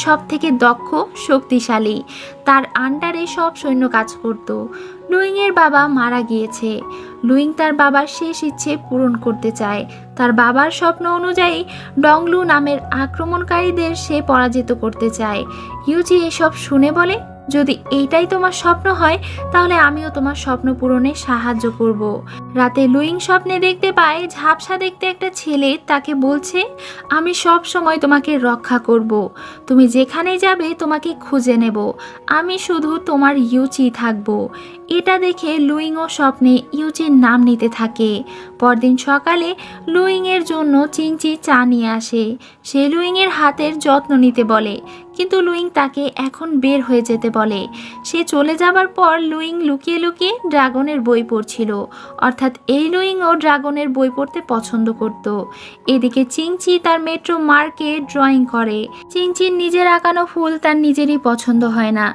সবথেকে দক্ষ শক্তিশালী, তার আন্ডারে সব সৈন্য কাজ করত। লুইংয়ের বাবা মারা গিয়েছে। লুইং তার বাবার শেষ ইচ্ছে পূরণ করতে চায়। তার বাবার স্বপ্ন অনুযায়ী ডংলু নামের আক্রমণকারীদের সে পরাজিত করতে চায়। ইউজি এসব শুনে বলে, যদি এইটাই তোমার স্বপ্ন হয় তাহলে আমিও তোমার স্বপ্ন পূরণে সাহায্য করব। রাতে লুইং স্বপ্নে দেখতে পায় ঝাপসা দেখতে একটা ছেলে তাকে বলছে, আমি সব সময় তোমাকে রক্ষা করব, তুমি যেখানে যাবে তোমাকে খুঁজে নেব, আমি শুধু তোমার ইউচি থাকব। এটা দেখে লুইংও স্বপ্নে ইউচির নাম নিতে থাকে। পরদিন সকালে লুইংয়ের জন্য চিংচি চা নিয়ে আসে। সে লুইংয়ের হাতের যত্ন নিতে বলে, কিন্তু লুইং তাকে এখন বের হয়ে যেতে বলে। সে চলে যাবার পর লুইং লুকিয়ে লুকিয়ে ড্রাগনের বই পড়ছিল, অর্থাৎ এই লুইংও ড্রাগনের বই পড়তে পছন্দ করত। এদিকে চিংচি তার মেট্রো মার্কে ড্রয়িং করে। চিংচির নিজের আঁকানো ফুল তার নিজেরই পছন্দ হয় না,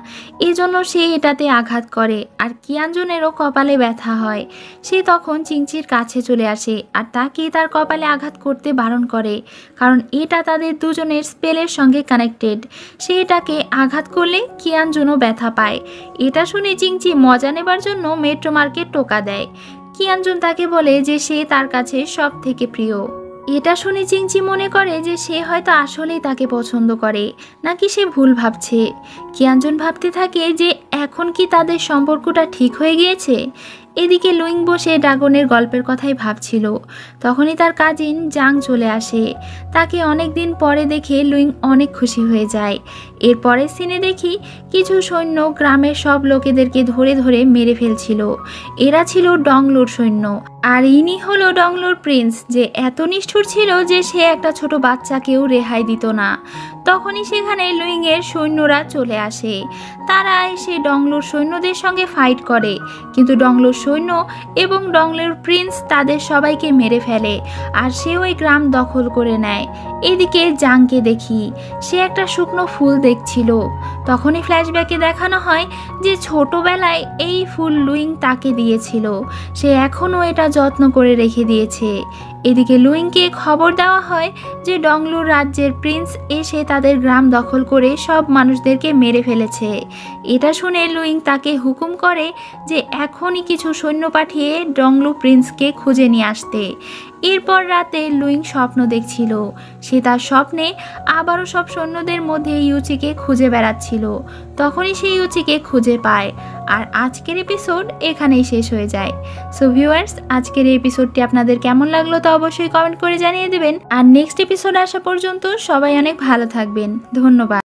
এজন্য সে এটাতে আঘাত করে, আর কিয়ানজনেরও কপালে ব্যথা হয়। সে তখন চিংচির কাছে চলে আসে আর তাকে তার কপালে আঘাত করতে বারণ করে, কারণ এটা তাদের দুজনের স্পেলের সঙ্গে কানেক্টেড। সে এটাকে আঘাত করলে কিয়ানজনও ব্যথা পায়। এটা শুনে চিংচি মজা নেবার জন্য মেট্রো মার্কে টোকা দেয়। কিয়ানজন তাকে বলে যে সে তার কাছে সব থেকে প্রিয়। এটা শুনে চিংচি মনে করে যে সে হয়তো আসলেই তাকে পছন্দ করে, নাকি সে ভুল ভাবছে। কিয়ানজন ভাবতে থাকে যে এখন কি তাদের সম্পর্কটা ঠিক হয়ে গিয়েছে। এদিকে লুইং বসে ড্রাগনের গল্পের কথাই ভাবছিল। তখনই তার কাজিন জাং চলে আসে। তাকে অনেক দিন পরে দেখে লুইং অনেক খুশি হয়ে যায়। এরপরের সিনে দেখি কিছু সৈন্য গ্রামের সব লোকেদেরকে ধরে ধরে মেরে ফেলছিল। এরা ছিল ডংলোর সৈন্য, আর ইনি হলো ডংলোর প্রিন্স, যে এত নিষ্ঠুর ছিল যে সে একটা ছোট বাচ্চাকেও রেহাই দিত না। তখনই সেখানে লুইংয়ের সৈন্যরা চলে আসে। তারা এসে ডংলোর সৈন্যদের সঙ্গে ফাইট করে, কিন্তু ডংলোর সৈন্য এবং ডংলোর প্রিন্স তাদের সবাইকে মেরে ফেলে, আর সে ওই গ্রাম দখল করে নেয়। এদিকে জাংকে দেখি সে একটা শুকনো ফুল দেখছিল। তখনই ফ্ল্যাশব্যাকে দেখানো হয় যে ছোটবেলায় এই ফুল লুইং তাকে দিয়েছিল, সে এখনও এটা যত্ন করে রেখে দিয়েছে। এদিকে লুইংকে খবর দেওয়া হয় যে ডংলুর রাজ্যের প্রিন্স এসে তাদের গ্রাম দখল করে সব মানুষদেরকে মেরে ফেলেছে। এটা শুনে লুইং তাকে হুকুম করে যে এখনই কিছু সৈন্য পাঠিয়ে ডংলু প্রিন্সকে খুঁজে নিয়ে আসতে। এরপর রাতে লুইং স্বপ্ন দেখছিল। সে তার স্বপ্নে আবারও সব সৈন্যদের মধ্যে ইউচিকে খুঁজে বেড়াচ্ছিল। তখনই সে ইউচিকে খুঁজে পায়। আর আজকের এপিসোড এখানেই শেষ হয়ে যায়। সো ভিউয়ার্স, আজকের এই এপিসোডটি আপনাদের কেমন লাগলো তা অবশ্যই কমেন্ট করে জানিয়ে দেবেন। আর নেক্সট এপিসোড আসা পর্যন্ত সবাই অনেক ভালো থাকবেন। ধন্যবাদ।